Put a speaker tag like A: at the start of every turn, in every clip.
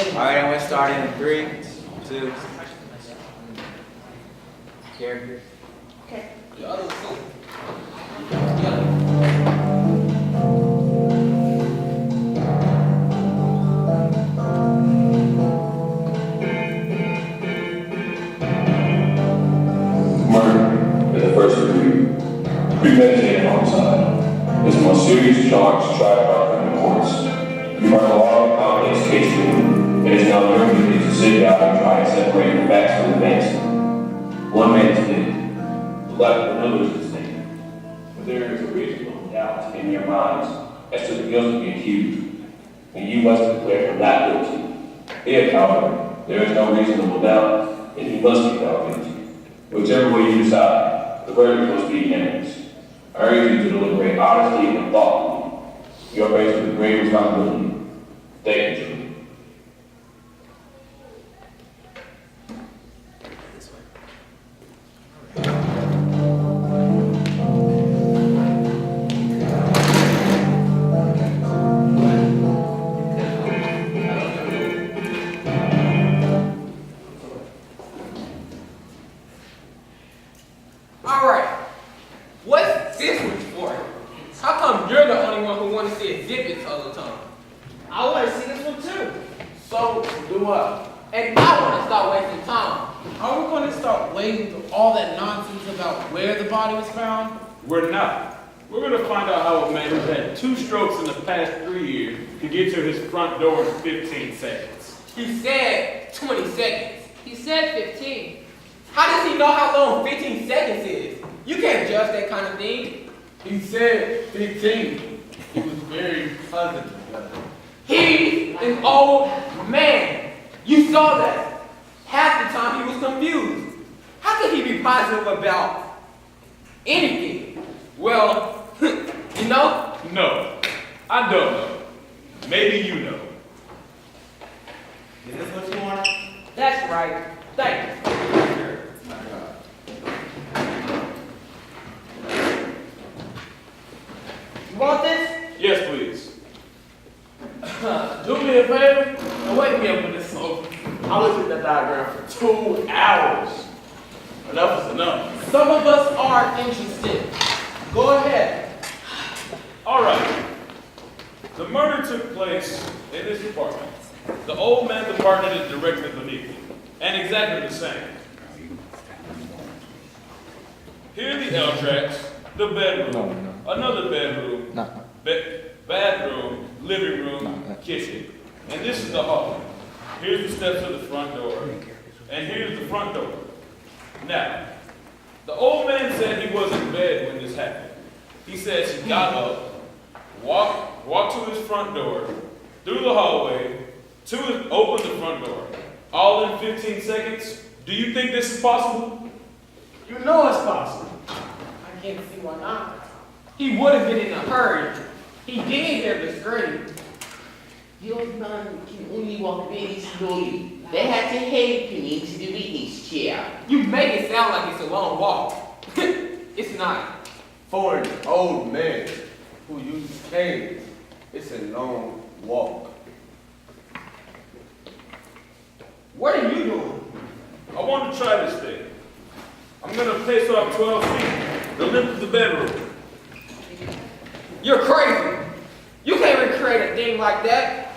A: Alright, I'm gonna start in 3, 2. Characters.
B: Okay.
C: The other two.
D: Murder is the first degree. Premeditated homicide is the most serious charge tried by criminal courts. You are a long, complex case with it is now your duty to sit down and try and separate the facts from the fantasy. One man is dead. The life of another is at stake. But there is a reasonable doubt in your minds as to the guilt of the accused, and you must declare him not guilty. If, however, there is no reasonable doubt, then he must be found guilty. Whichever way you decide, the verdict must be unanimous. I urge you to deliberate honestly and thoughtfully. You are faced with a great responsibility. Thank you, Julie.
C: Alright. What's this one for? How come you're the only one who wants to see exhibits all the time?
B: I want to see this one too.
C: So, do what? And I want to start wasting time.
E: Are we going to start wading through all that nonsense about where the body was found?
F: We're not. We're going to find out how a man who's had 2 strokes in the past 3 years can get to his front door in 15 seconds.
C: He said 20 seconds.
B: He said 15.
C: How does he know how long 15 seconds is? You can't judge that kind of thing.
E: He said 15. He was very positive.
C: He's an old man. You saw that. Half the time he was confused. How could he be positive about anything? Well, you know?
F: No, I don't know. Maybe you know.
E: Is this what you want?
C: That's right. Thank you.
B: You want this?
F: Yes, please.
E: Do me a favor and wake me up with this smoke. I looked at that diagram for 2 hours. Enough is enough.
C: Some of us are interested. Go ahead.
F: All right. The murder took place in this apartment. The old man's apartment is directly beneath it, and exactly the same. Here are the L tracks, the bedroom, another bedroom, bathroom, living room, kitchen. And this is the hall. Here's the steps to the front door, and here's the front door. Now, the old man said he was in bed when this happened. He said she got up, walked to his front door, through the hallway, opened the front door. All in 15 seconds? Do you think this is possible?
E: You know it's possible.
C: I can't see why not. He would have been in a hurry. He did hear the scream.
G: The old man can only walk very slowly. They had to help him into the witness chair.
C: You make it sound like it's a long walk. It's not.
H: For an old man who uses canes, it's a long walk.
C: What are you doing?
F: I want to try this thing. I'm going to pace off 12 feet, the length of the bedroom.
C: You're crazy. You can't recreate a thing like that.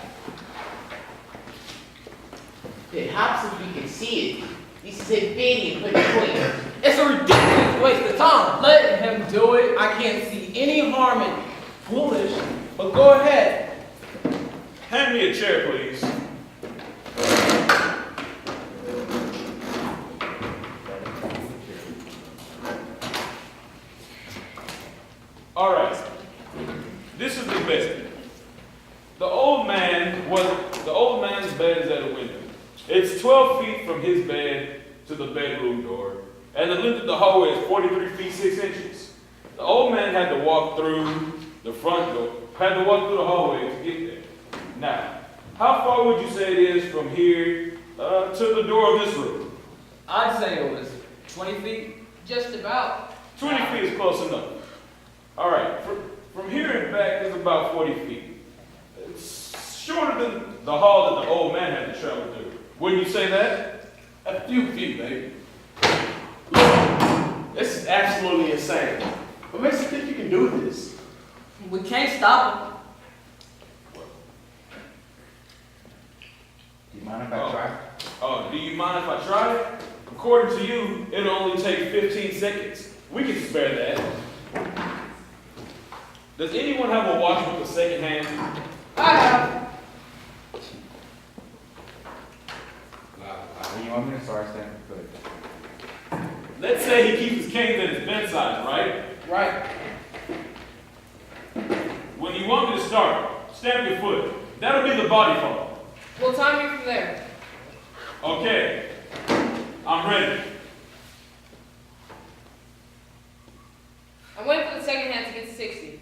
G: Perhaps if we can see it, this is a very important point.
C: It's a ridiculous waste of time.
E: Let him do it. I can't see any harm in it. Foolish, but go ahead.
F: Hand me a chair, please. All right. This is the bed. The old man's bed is at a window. It's 12 feet from his bed to the bedroom door, and the length of the hallway is 43 feet 6 inches. The old man had to walk through the front door, had to walk through the hallway to get there. Now, how far would you say it is from here to the door of this room?
C: I'd say it was 20 feet.
B: Just about.
F: 20 feet is close enough. All right, from here and back is about 40 feet. Shorter than the hall that the old man had to travel through. Wouldn't you say that?
E: A few feet, maybe. Look, this is absolutely insane. What makes you think you can do this?
B: We can't stop him.
A: Do you mind if I try?
F: Oh, do you mind if I try it? According to you, it'll only take 15 seconds. We can spare that. Does anyone have a watch with a second hand?
B: I have.
A: You want me to start saying good?
F: Let's say he keeps his canes at his bedside, right?
B: Right.
F: When you want me to start, stamp your foot. That'll be the body part.
B: We'll time you from there.
F: Okay. I'm ready.
B: I'm waiting for the second hand to get to 60.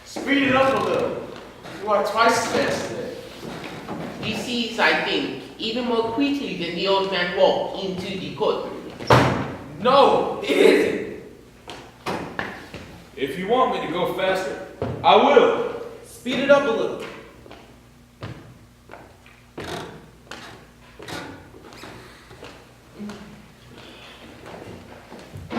E: Speed it up a little. You are twice as fast today.
G: This is, I think, even more quickly than the old man walked into the courtroom.
C: No, it isn't.
F: If you want me to go faster, I will.
C: Speed it up a little.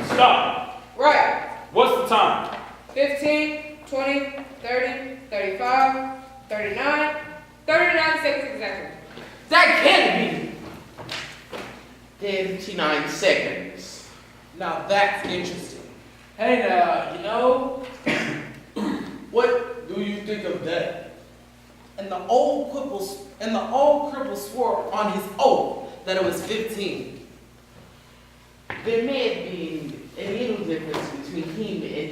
F: Stop.
B: Right.
F: What's the time?
B: 15, 20, 30, 35, 39, 39 seconds exactly.
C: That can't be.
G: 39 seconds.
C: Now that's interesting. Hey now, you know,
H: What do you think of that?
I: And the old cripple swore on his oath that it was 15.
G: There may have been a little difference between him and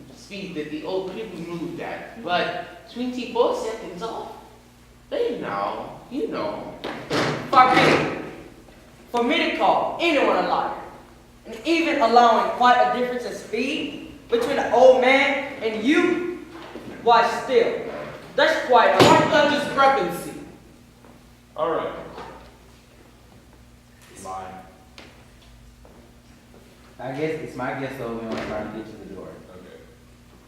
G: the speed that the old cripple moved at, but 24 seconds off? They know, you know.
I: For me to call anyone a liar, and even allowing quite a difference in speed between an old man and you, why still, that's quite a discrepancy.
F: All right.
A: Mine. I guess it's my guess though we want to try to get to the door.
F: Okay.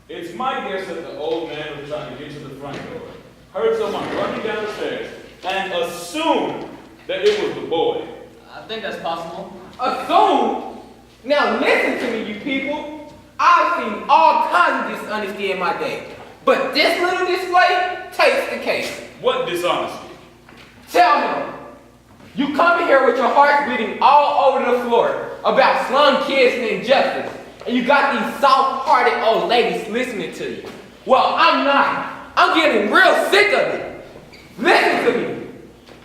F: It's my guess that the old man was trying to get to the front door, heard someone running down the stairs, and assumed that it was the boy.
B: I think that's possible.
C: assume. Now listen to me, you people. I've seen all kinds of dishonesty in my day, but this little display takes the case.
F: What dishonesty?
C: Tell him, you come in here with your heart bleeding all over the floor about slum kids and injustice, and you got these soft-hearted old ladies listening to you. Well, I'm not. I'm getting real sick of it. Listen to me.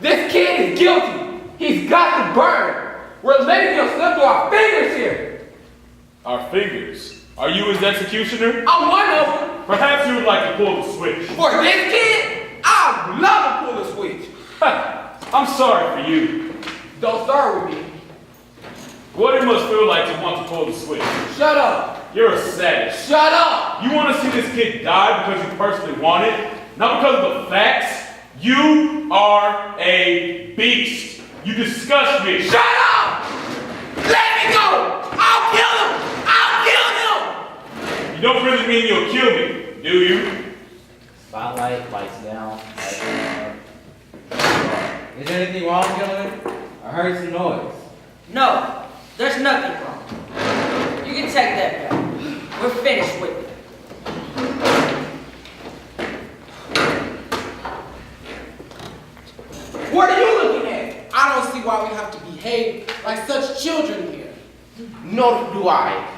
C: This kid is guilty. He's got to burn. We're letting him slip through our fingers here.
F: Our fingers. Are you his executioner?
C: I'm one of them.
F: Perhaps you would like to pull the switch.
C: For this kid, I'd love to pull a switch.
F: I'm sorry for you.
C: Don't start with me.
F: What it must feel like to want to pull the switch.
C: Shut up.
F: You're a savage.
C: Shut up.
F: You want to see this kid die because you personally want it, not because of the facts. You are a beast. You disgust me.
C: Shut up. Let me go. I'll kill him. I'll kill him.
F: You don't really mean you'll kill me, do you?
A: Spotlight, lights down, lights up. Is there anything wrong, gentlemen? I heard some noise.
I: No, there's nothing wrong. You can take that back. We're finished with it.
C: What are you looking at?
I: I don't see why we have to behave like such children here.
G: Nor do I.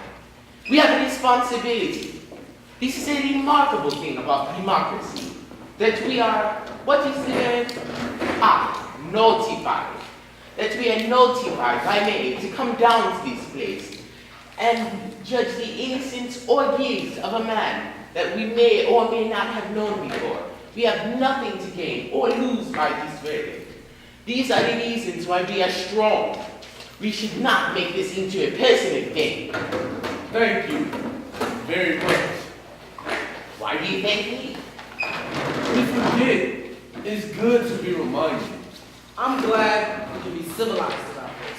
G: We have a responsibility. This is a remarkable thing about democracy. That we are, what is the word? Notified. That we are notified by mail to come down to this place and judge the innocence or guilt of a man that we may or may not have known before. We have nothing to gain or lose by this verdict. These are the reasons why we are strong. We should not make this into a personal game.
H: Thank you very much.
G: Why do you thank me?
H: We forget. It's good to be reminded.
I: I'm glad we can be civilized about this.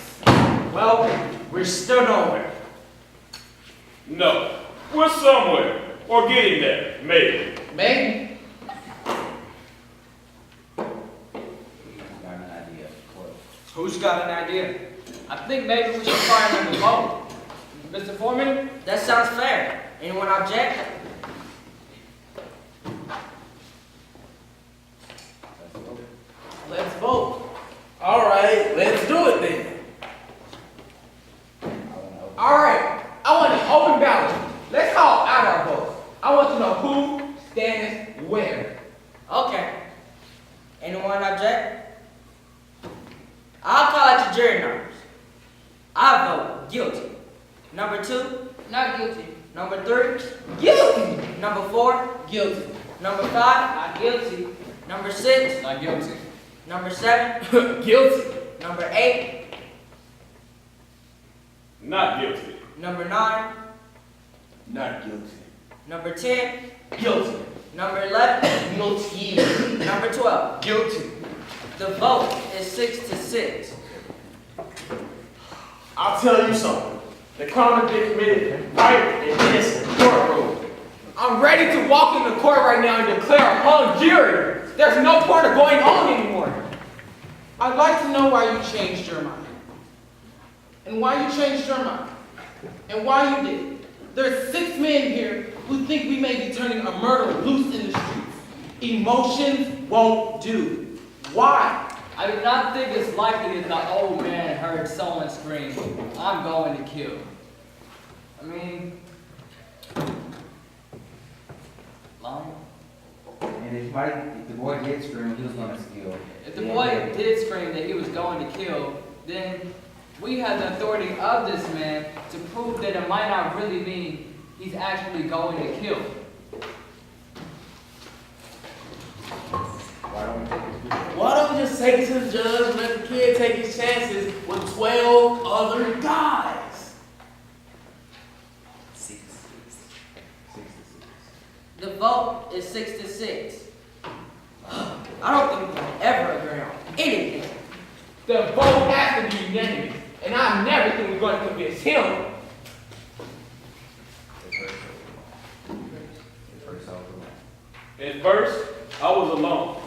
C: Well, we're still nowhere.
F: No. We're somewhere. Or getting there. Maybe.
C: Maybe.
A: Got an idea. What?
I: Who's got an idea?
B: I think maybe we should fire another vote. Mr. Foreman?
I: That sounds fair. Anyone object?
E: Let's vote. All right, let's do it then.
C: All right, I want an open ballot. Let's call out our votes. I want to know who stands where.
I: Okay. Anyone object? I'll call out your jury numbers. I vote guilty. Number 2,
B: Not guilty.
I: number 3,
C: Guilty.
I: number 4,
C: Guilty.
I: number 5,
B: Not guilty.
I: number 6,
B: Not guilty.
I: number 7,
C: Guilty.
I: number 8,
F: Not guilty.
I: number 9,
H: Not guilty.
I: number 10,
C: Guilty.
I: number 11,
C: Guilty.
I: number 12.
H: Guilty.
I: The vote is 6-6.
E: I'll tell you something. The crime has been committed right in this courtroom.
C: I'm ready to walk in the court right now and declare a hung jury. There's no point of going on anymore.
J: I'd like to know why you changed your mind. And why you changed your mind. And why you did. There's 6 men here who think we may be turning a murderer loose in the streets. Emotions won't do. Why?
B: I do not think it's likely that the old man heard someone scream, "I'm going to kill." I mean, lying.
A: And if the boy did scream, he was gonna steal.
B: If the boy did scream that he was going to kill, then we have the authority of this man to prove that it might not really mean he's actually going to kill.
E: Why don't we just take it to the judge and let the kid take his chances with 12 other guys?
I: The vote is 6-6. I don't think we can ever agree on anything.
C: The vote has to be unanimous, and I never think we're going to convince him.
F: At first, I was alone.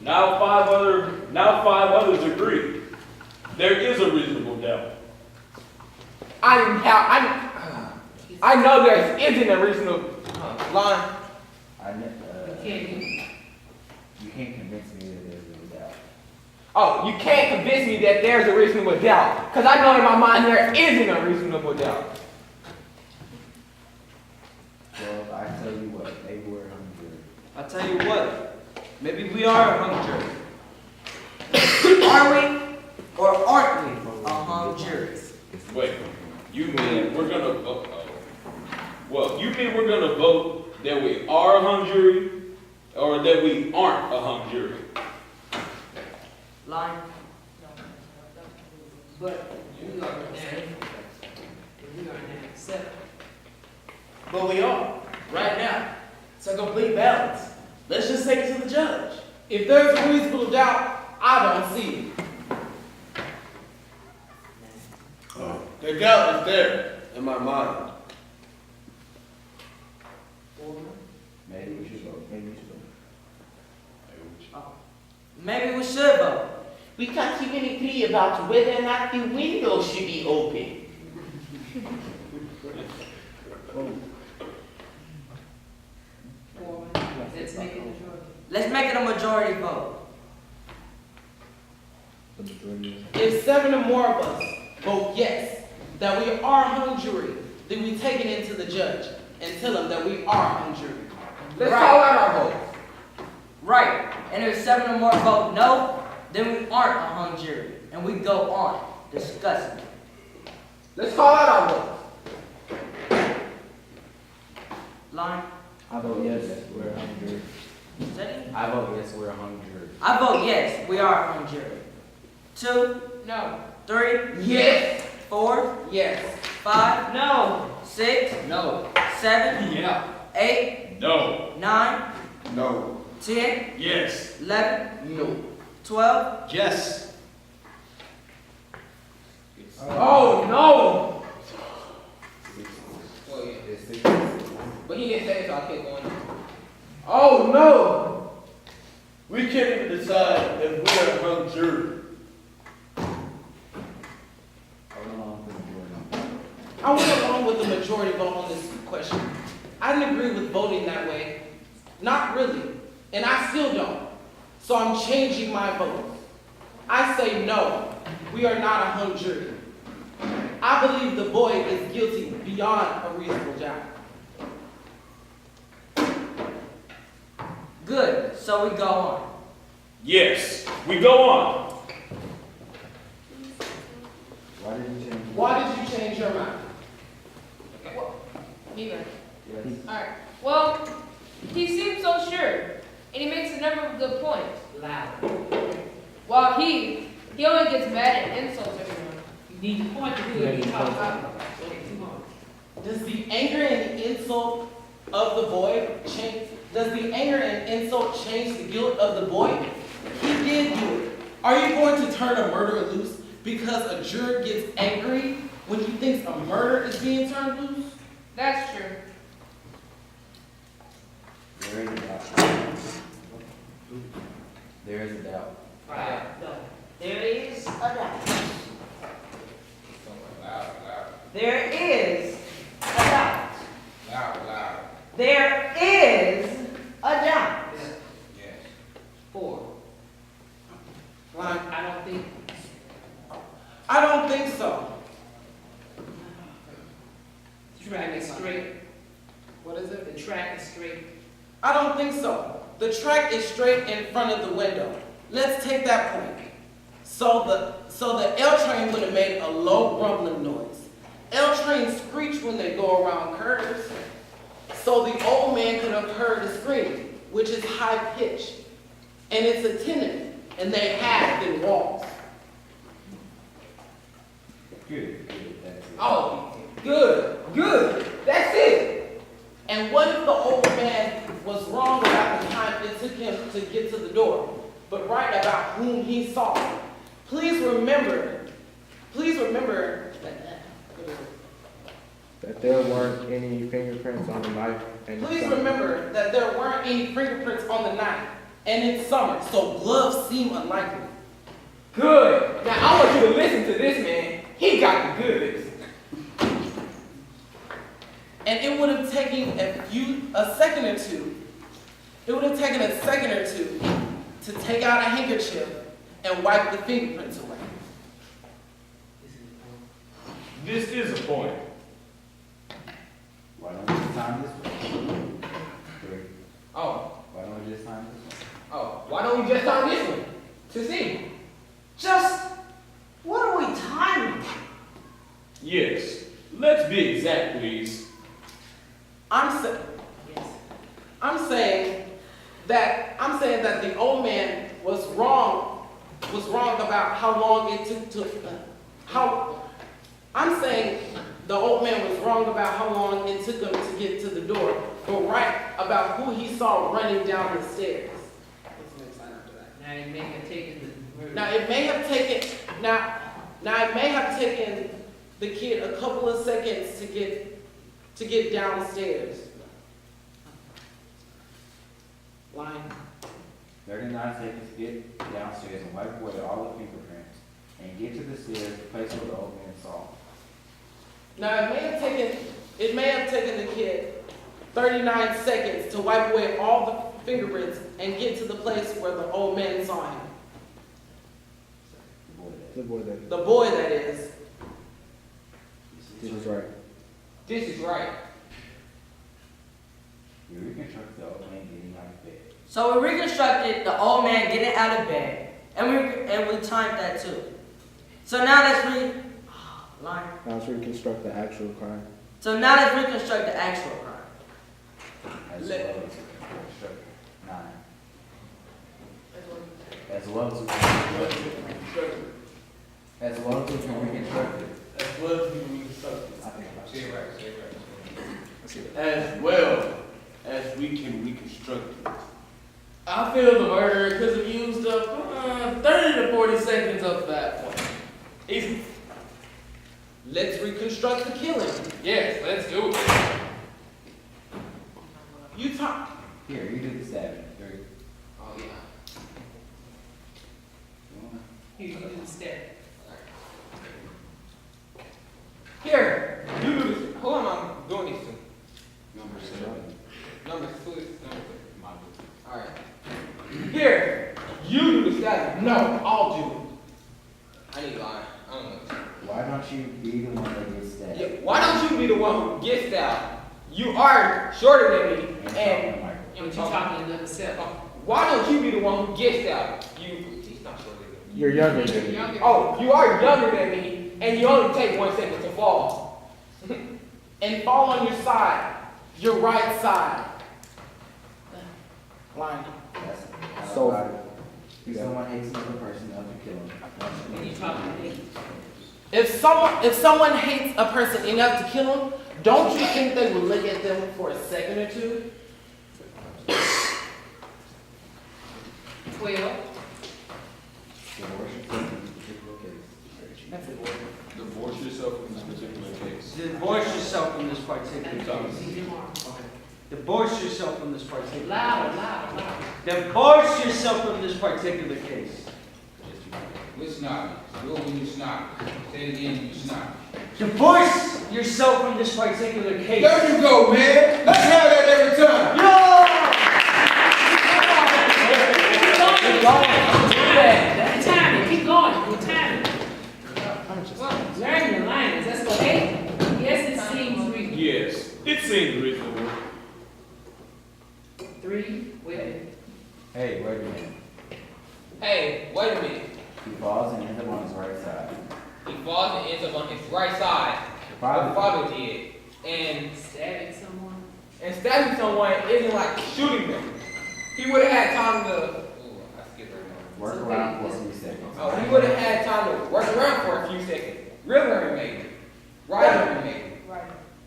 F: Now five others agree. There is a reasonable doubt.
C: I know there isn't a reasonable line.
A: You can't convince me that there's a doubt.
C: Oh, you can't convince me that there's a reasonable doubt. Because I know in my mind there isn't a reasonable doubt.
A: Well, I tell you what, maybe we're hungry.
I: I'll tell you what, maybe we are a hung jury. Are we or aren't we a hung jury?
F: Wait, you mean we're gonna vote? Well, you mean we're gonna vote that we are a hung jury, or that we aren't a hung jury?
I: Line.
B: But we are unanimous. We are unanimous.
E: But we are, right now. It's a complete balance. Let's just take it to the judge.
J: If there's a reasonable doubt, I don't see it.
H: The doubt is there in my mind.
A: Maybe we should vote. Maybe we should vote.
I: Maybe we should vote.
G: We can't even agree about whether or not the window should be open.
B: Let's make it a majority.
I: Let's make it a majority vote.
A: The majority
J: If 7 or more of us vote yes, that we are a hung jury, then we take it into the judge and tell him that we are a hung jury.
C: Let's
I: Right.
C: call out our votes.
I: Right. And if 7 or more vote no, then we aren't a hung jury. And we go on discussing it.
C: Let's call out our votes.
I: Line.
A: I vote yes, we're a hung jury.
I: Is that it?
A: I vote yes, we're a hung jury.
I: I vote yes, we are a hung jury. 2,
B: No.
I: 3,
C: Yes.
I: 4,
J: Yes.
I: 5,
B: No.
I: 6,
B: No.
I: 7,
B: Yeah.
I: 8,
F: No.
I: 9,
H: No.
I: 10,
F: Yes.
I: 11,
E: No.
I: 12,
E: Yes.
C: Oh no!
A: Well, yeah, it's 6.
C: But he didn't say it, so I kept going on.
H: Oh no! We can't even decide if we are a hung jury.
J: I went along with the majority vote on this question. I didn't agree with voting that way. Not really. And I still don't. So I'm changing my vote. I say no, we are not a hung jury. I believe the boy is guilty beyond a reasonable doubt.
I: Good, so we go on.
F: Yes, we go on.
J: Why did you change your mind?
K: Me right. Alright. Well, he seems so sure, and he makes a number of good points.
I: Loud.
K: While he only gets mad and insults everyone.
I: You need to point to who you talk about.
J: Does the anger and insult of the boy change? Does the anger and insult change the guilt of the boy? He did do it. Are you going to turn a murderer loose because a juror gets angry when he thinks a murder is being turned loose?
K: That's true.
A: There is a doubt.
I: Right. There is a doubt. There is a doubt. There is a doubt.
A: Yes.
I: 4.
J: Like,
K: I don't think.
J: I don't think so.
K: Track is straight.
J: What is it?
K: The track is straight.
J: I don't think so. The track is straight in front of the window. Let's take that point. So the L train would have made a low rumbling noise. L trains screech when they go around curves. So the old man could have heard the scream, which is high pitched. And it's a tenement, and they have thin walls.
A: Good. That's it.
C: Oh, good. That's it.
J: And what if the old man was wrong about the time it took him to get to the door, but right about whom he saw? Please remember
L: that there weren't any fingerprints on the knife. And
J: Please remember that there weren't any fingerprints on the knife, and it's summer, so gloves seem unlikely.
C: Good. Now I want you to listen to this man. He got the goods.
J: And it would have taken a second or two to take out a handkerchief and wipe the fingerprints away.
F: This is a point.
A: Why don't we just time this one? 3.
C: Oh,
A: Why don't we just time this
C: why don't we just time this one to see?
I: Just, what are we timing?
F: Yes. Let's be exact, please.
J: I'm saying that the old man was wrong about how long it took to I'm saying the old man was wrong about how long it took him to get to the door, but right about who he saw running down the stairs. What's the next line after that?
K: Now he may have taken the murder.
J: Now it may have taken the kid a couple of seconds to get downstairs. Line.
A: 39 seconds to get downstairs and wipe away all the fingerprints and get to the stairs, the place where the old man saw.
J: Now it may have taken the kid 39 seconds to wipe away all the fingerprints and get to the place where the old man saw him.
L: the boy that.
J: The boy that is.
L: This is right.
C: This is right.
A: We reconstructed the old man getting out of bed.
I: So we reconstructed the old man getting out of bed, and we timed that too. So now let's
L: Now let's reconstruct the actual crime.
I: So now let's reconstruct the actual crime.
A: As well as reconstruct 9. As well as we can reconstruct it. As well as we can reconstruct it.
H: As well as we reconstruct
A: I think about it.
H: As well as we can reconstruct it.
E: I feel the murderer could have used up 30 to 40 seconds of that point. Easy.
J: let's reconstruct the killing.
C: Yes, let's do it.
J: You talk.
A: Here, you do the stabbing. Three.
C: Oh, yeah.
K: Here, you do the step.
C: Here, you do this. Who am I doing this to?
A: Number 7.
C: Number 6. Alright. Here, you do the stabbing.
J: No, I'll do it.
C: I need line. I don't know.
A: Why don't you be the one that gets stabbed?
C: Yeah, why don't you be the one who gets stabbed? You are shorter than me, and
K: Yeah, but you talking to yourself.
C: why don't you be the one who gets stabbed? He's not shorter than me.
L: You're younger than
K: You're
L: me.
K: younger.
C: Oh, you are younger than me, and you only take 1 second to fall.
J: And fall on your side, your right side. Line.
A: That's
L: So-
A: about it. If someone hates another person, they'll have to kill them.
K: When you talking to me.
J: If someone hates a person enough to kill them, don't you think they would look at them for a second or two?
K: 12.
A: Divorce yourself in this particular case.
J: That's it.
F: Divorce yourself in this particular case.
I: Divorce yourself from this particular case. Divorce yourself from this particular
K: Louder,
I: case.
K: louder, louder.
I: Divorce yourself from this particular case.
M: We're snobby. You're when you snobby. Say it again, you snobby.
I: Divorce yourself from this particular case.
M: There you go, man. Let's have that every time.
K: Keep timing, keep going, keep timing. Well, learn your lines. Let's go. Hey, yes, it seems reasonable.
F: Yes, it seems reasonable.
K: 3, wait.
A: Hey, wait a minute.
C: Hey, wait a minute.
A: He falls and ends up on his right side.
C: He falls and ends up on his right side.
A: The
C: My
A: father,
C: father did. And
K: Stabbing someone.
C: stabbing someone isn't like shooting them. He would have had time to. Ooh, I skipped right now.
A: work around for a few seconds.
C: Oh, he would have had time to work around for a few seconds. River maybe. Right maybe.
K: Right.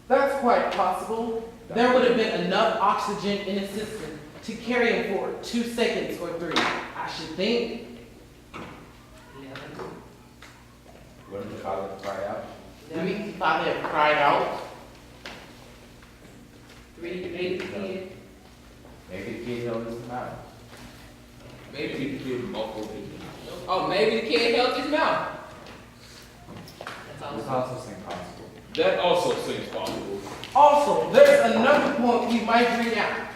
J: That's quite possible. There would have been enough oxygen in his system to carry him for 2 seconds or 3, I should think.
K: 11.
A: What did the father cry out?
J: Maybe he thought they had cried out.
K: 3, maybe the kid.
A: Maybe the kid held his mouth.
C: Maybe the kid muffled it. Oh, maybe the kid held his mouth.
K: That's
A: This
K: all.
A: also seems possible.
F: That also seems possible.
J: Also, there's another point we might bring out.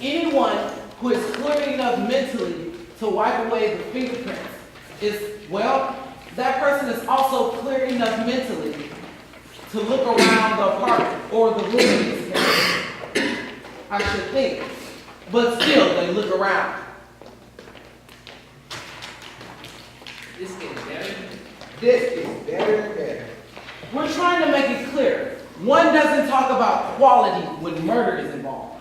J: Anyone who is clear enough mentally to wipe away the fingerprints is, well, that person is also clear enough mentally to look around the apartment or the room in this case. I should think. But still, they look around.
K: This getting better.
J: This is better and better. We're trying to make it clear. One doesn't talk about quality when murder is involved.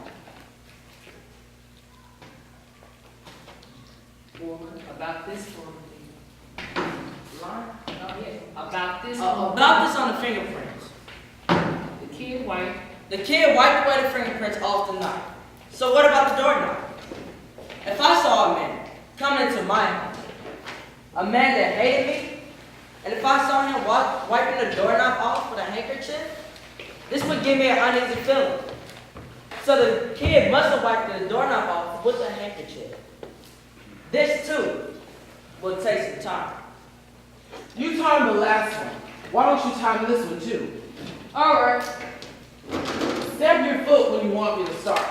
K: About this one. Line? Oh, yeah. About this one.
I: About this on the fingerprints.
K: The kid white.
I: The kid wiped away the fingerprints off the knife. So what about the doorknob? If I saw a man coming into my house, a man that hated me, and if I saw him wiping the doorknob off with a handkerchief, this would give me an uneasy feeling. So the kid must have wiped the doorknob off with a handkerchief. This too will take some time.
J: You timed the last one. Why don't you time this one too?
K: Alright.
J: Stab your foot when you want me to start.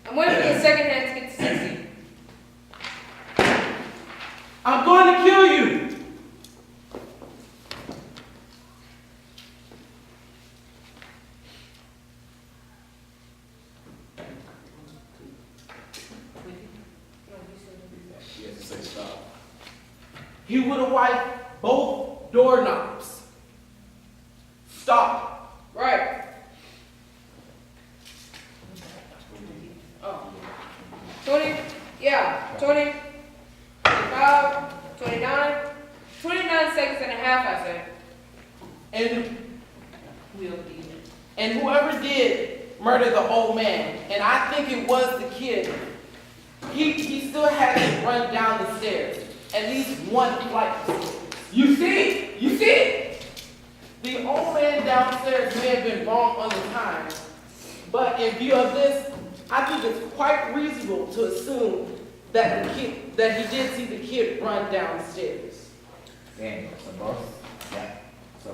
K: I'm waiting for the second hand to get to 60.
J: I'm going to kill you.
F: He has to say stop.
J: He would have wiped both doorknobs. Stop.
K: Right. Oh. 20, yeah, 20, 25, 29, 29 seconds and a half, I said.
J: And
K: We'll be there.
J: And whoever did murder the old man, and I think it was the kid, he still had to run down the stairs. at least one flight of stairs.
C: You see it? You see it?
J: The old man downstairs may have been wrong on the time, but in view of this, I think it's quite reasonable to assume that he did see the kid run downstairs.
A: Daniel, so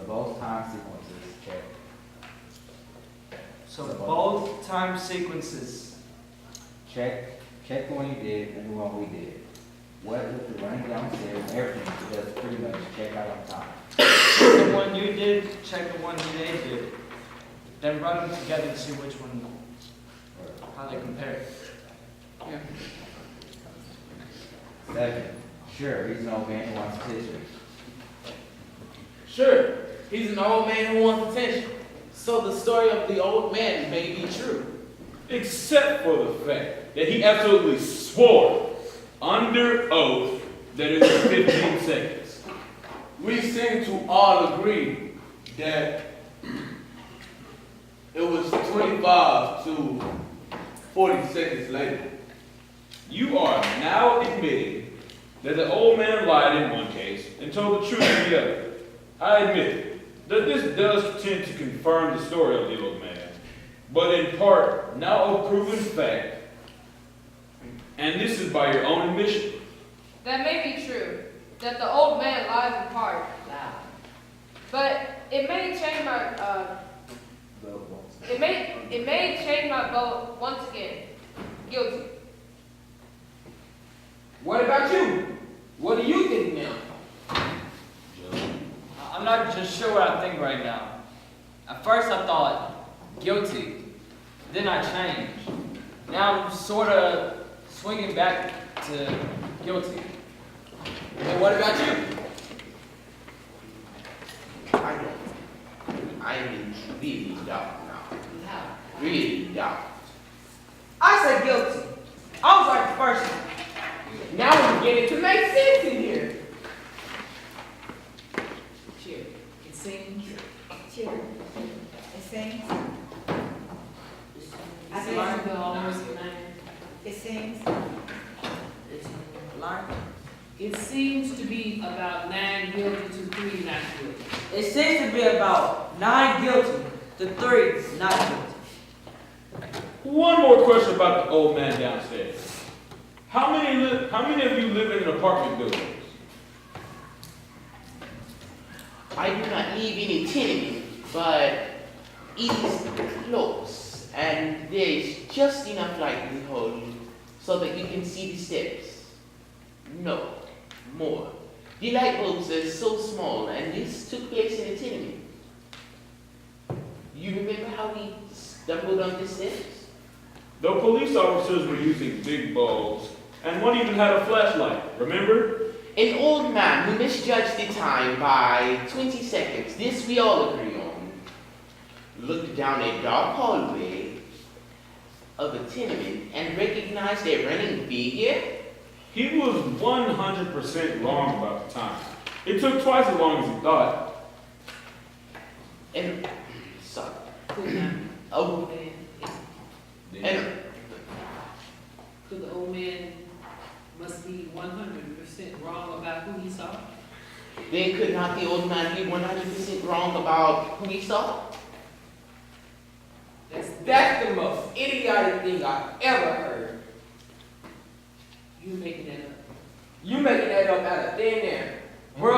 A: both time sequences check.
N: So both time sequences.
A: Check the one you did and the one we did. What with the running downstairs and everything, just pretty much check out on time.
N: The one you did, check the one they did. Then run them together to see which one, how they compare.
J: Yeah.
A: 7. Sure, he's an old man who wants attention.
J: Sure, he's an old man who wants attention. So the story of the old man may be true.
F: Except for the fact that he absolutely swore under oath that it was 15 seconds.
H: We seem to all agree that it was 25 to 40 seconds later.
F: You are now admitting that the old man lied in one case and told the truth in the other. I admit that this does tend to confirm the story of the old man, but in part, now a proven fact, and this is by your own admission.
O: That may be true, that the old man lies in part. But it may change my it may change my vote once again. Guilty.
C: What about you? What do you think now?
B: I'm not just sure what I think right now. At first I thought guilty, then I changed. Now I'm sort of swinging back to guilty.
C: And what about you?
G: I'm in really doubt now. Really doubt.
I: I say guilty. I was right the first time.
C: Now we're beginning to make sense in here.
K: Chair, it seems.
P: Chair, it seems.
K: I think the almost 9.
P: It seems.
I: Line.
K: It seems to be about 9 guilty to 3 not guilty.
I: It seems to be about 9 guilty to 3 not guilty.
F: One more question about the old man downstairs. How many of you live in an apartment building?
G: I do not live in a tenement, but it is close, and there is just enough light in the hall so that you can see the steps. No, more. The light bulbs are so small, and this took place in a tenement. You remember how we stumbled on the steps?
F: The police officers were using big bulbs, and one even had a flashlight, remember?
G: An old man who misjudged the time by 20 seconds, this we all agree on, looked down a dark hallway of a tenement and recognized a running figure.
F: He was 100% wrong about the time. It took twice as long as he thought.
G: And, sorry.
K: Oh,
G: And,
K: so the old man must be 100% wrong about who he saw?
G: then could not the old man be 100% wrong about who he saw?
C: That's the most idiotic thing I've ever heard.
K: You making that up?
C: You making that up out of thin air.
N: We're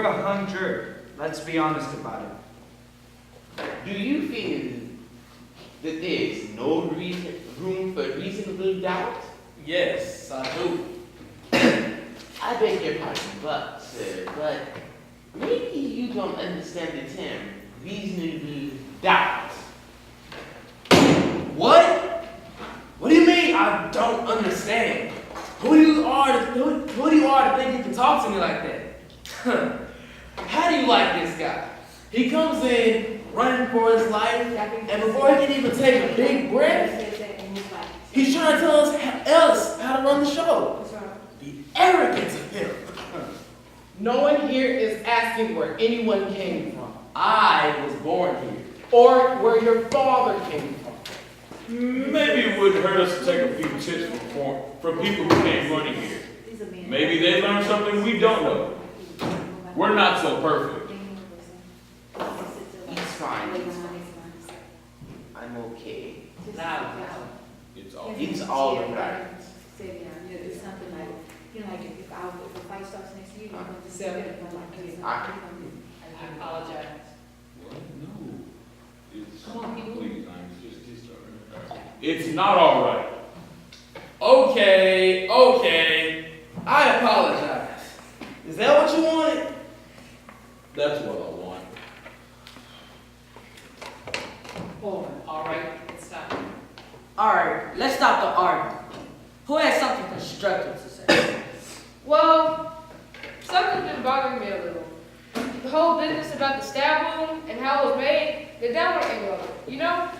N: 100. Let's be honest about it.
G: Do you feel that there's no room for reasonable doubt?
B: Yes, I do.
G: I beg your pardon, but, sir, but maybe you don't understand the term reasonable doubt.
E: What? What do you mean I don't understand? Who you are to think you can talk to me like that? How do you like this guy? He comes in running for his life, and before he can even take a big breath, he's trying to tell us how to run the show. The arrogance of him.
J: No one here is asking where anyone came from.
E: I was born here.
J: Or where your father came from.
F: Maybe it wouldn't hurt us to take a few tips from people who came running here. Maybe they learned something we don't know. We're not so perfect.
G: It's fine. I'm okay.
K: Loud.
F: It's all.
G: It's all right.
P: It's something like, you know, like if the fight starts next year, you're going to see it.
K: I apologize.
F: No. It's,
K: Come on, people.
F: please, just it's not all right.
E: Okay. I apologize. Is that what you wanted?
F: That's what I want.
K: All right, let's stop.
I: Alright, let's stop the argument. Who has something constructive to say?
O: Well, something's been bothering me a little. The whole business about the stab wound and how it was made, the downward angle of it, you know?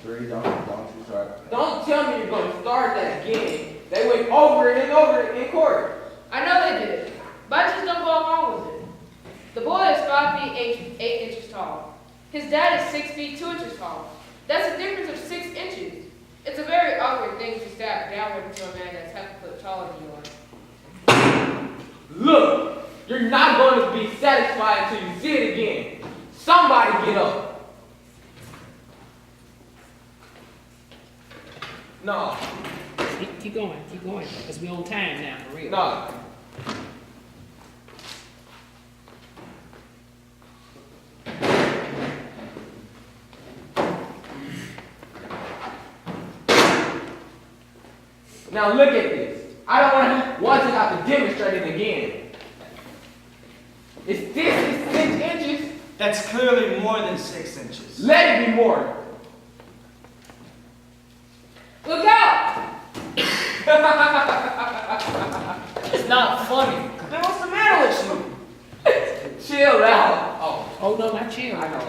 H: Don't you start.
C: Don't tell me you're gonna start that again. They went over it and over it in court.
O: I know they did, but I just don't go along with it. The boy is 5 feet 8 inches tall. His dad is 6 feet 2 inches tall. That's a difference of 6 inches. It's a very awkward thing to stab downward into a man that's half a foot taller than you are.
C: Look, you're not going to be satisfied until you see it again. Somebody get up. No.
K: Keep going, because we're on time now, for real.
C: No. Now look at this. I don't want to have to demonstrate it again. Is this 6 inches?
N: That's clearly more than 6 inches.
C: Let it be more.
O: Look out!
B: It's not funny.
I: Man, what's the matter with you?
C: Chill out.
K: Oh, no, not chill.
C: I know.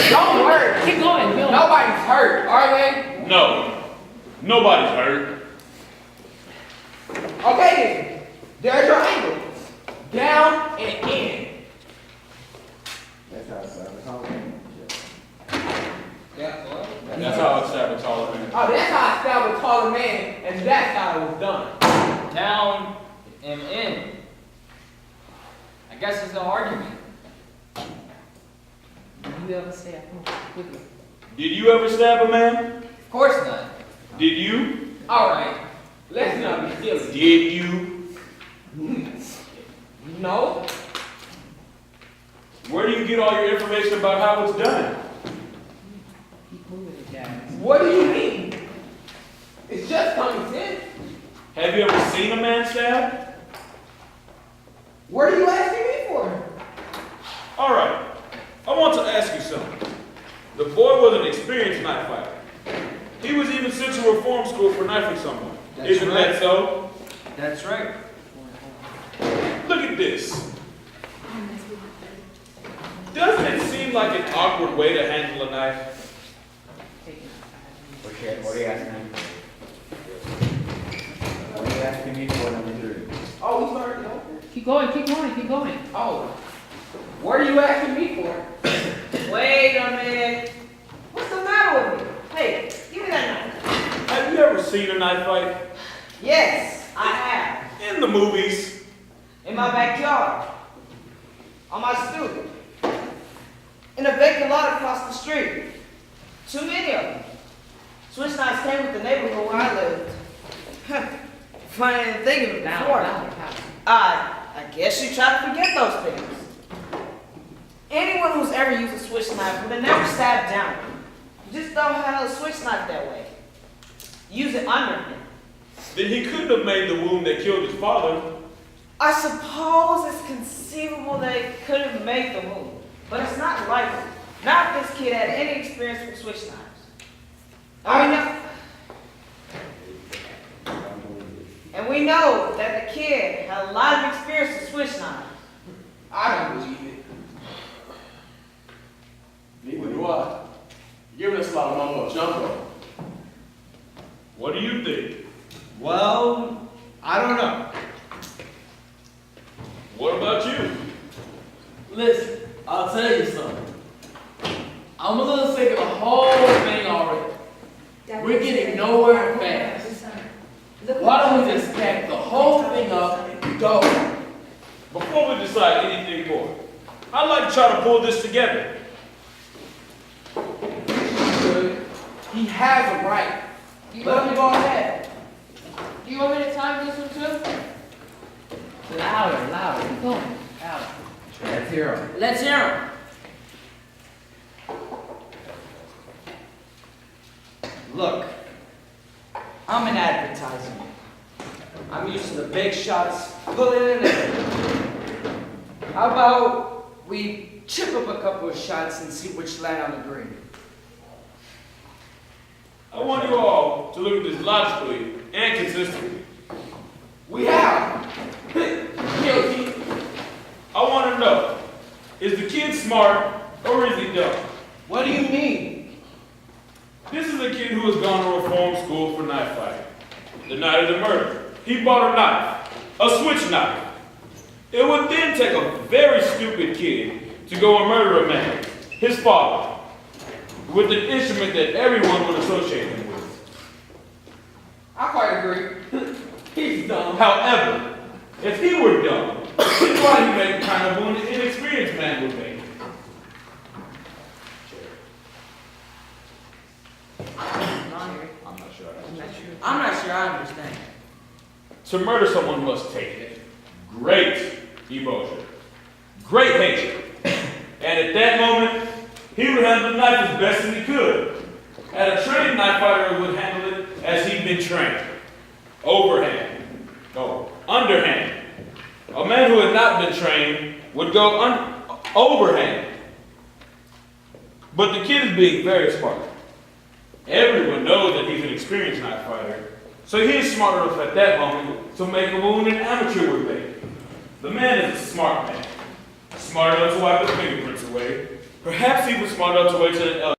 C: Don't worry.
K: Keep going, Bill.
C: Nobody's hurt, are they?
F: No. Nobody's hurt.
C: Okay then. There's your angle. Down and in.
L: That's how it's
F: That's how I stab a taller man.
C: Oh, that's how I stabbed a taller man, and that's how it was done.
B: Down and in. I guess there's no argument.
K: You ever say, come on, quickly.
F: Did you ever stab a man?
B: Of course not.
F: Did you?
C: All right. Let's not be silly.
F: Did you?
C: No.
F: Where do you get all your information about how it's done?
K: Keep moving it, guys.
C: What do you mean? It's just common sense.
F: Have you ever seen a man stabbed?
C: What are you asking me for?
F: All right. I want to ask you something. The boy was an experienced knife fighter. He was even sent to reform school for knifing someone. Isn't that so?
N: That's right.
F: Look at this. Doesn't it seem like an awkward way to handle a knife?
A: What are you asking me for? What are you asking me for, number 3?
C: Oh, we started over.
K: Keep going.
C: Oh. What are you asking me for?
I: Wait a minute. What's the matter with me? Hey, give me that knife.
F: Have you ever seen a knife fight?
I: Yes, I have.
F: In the movies.
I: In my backyard. On my stoop. In a vacant lot across the street. Too many of them. Switch knives came with the neighborhood where I lived. Funny to think of it before. I guess you try to forget those things. Anyone who's ever used a switch knife would have never stabbed down. You just don't handle a switch knife that way. Use it under him.
F: Then he couldn't have made the wound that killed his father.
I: I suppose it's conceivable that he could have made the wound, but it's not likely. Not if this kid had any experience with switch knives. And we know that the kid had a lot of experience with switch knives.
C: I don't believe it.
E: Neither do I. You're giving us a lot of mumbo jumbo.
F: What do you think?
N: Well, I don't know.
F: What about you?
E: Listen, I'll tell you something. I'm a little sick of the whole thing already.
C: We're getting nowhere fast. Why don't we just pack the whole thing up and go?
F: Before we decide anything more, I'd like to try to pull this together.
C: Good. He has a right. Let him go ahead.
O: Do you want me to time this one too?
A: Louder. Keep going. Louder. Let's hear him.
I: Let's hear him.
N: Look, I'm an advertiser. I'm used to the big shots, pulling in everything. How about we chip up a couple of shots and see which land on the green?
F: I want you all to look at this logically and consistently.
C: We have. Guilty.
F: I want to know, is the kid smart or is he dumb?
C: What do you mean?
F: This is a kid who has gone to reform school for knife fighting. The night of the murder, he bought a knife, a switch knife. It would then take a very stupid kid to go and murder a man, his father, with an instrument that everyone would associate him with.
C: I quite agree. He's dumb.
F: However, if he were dumb, then why he make the kind of wound an inexperienced man would make?
I: I'm not sure I understand.
F: To murder someone must take great emotion, great hatred. And at that moment, he would handle the knife as best as he could. And a trained knife fighter would handle it as he'd been trained. Overhand. No, underhand. A man who had not been trained would go overhand. But the kid is being very smart. Everyone knows that he's an experienced knife fighter, so he is smart enough at that moment to make a wound an amateur would make. The man is a smart man, smart enough to wipe his fingerprints away, perhaps even smart enough to wait till an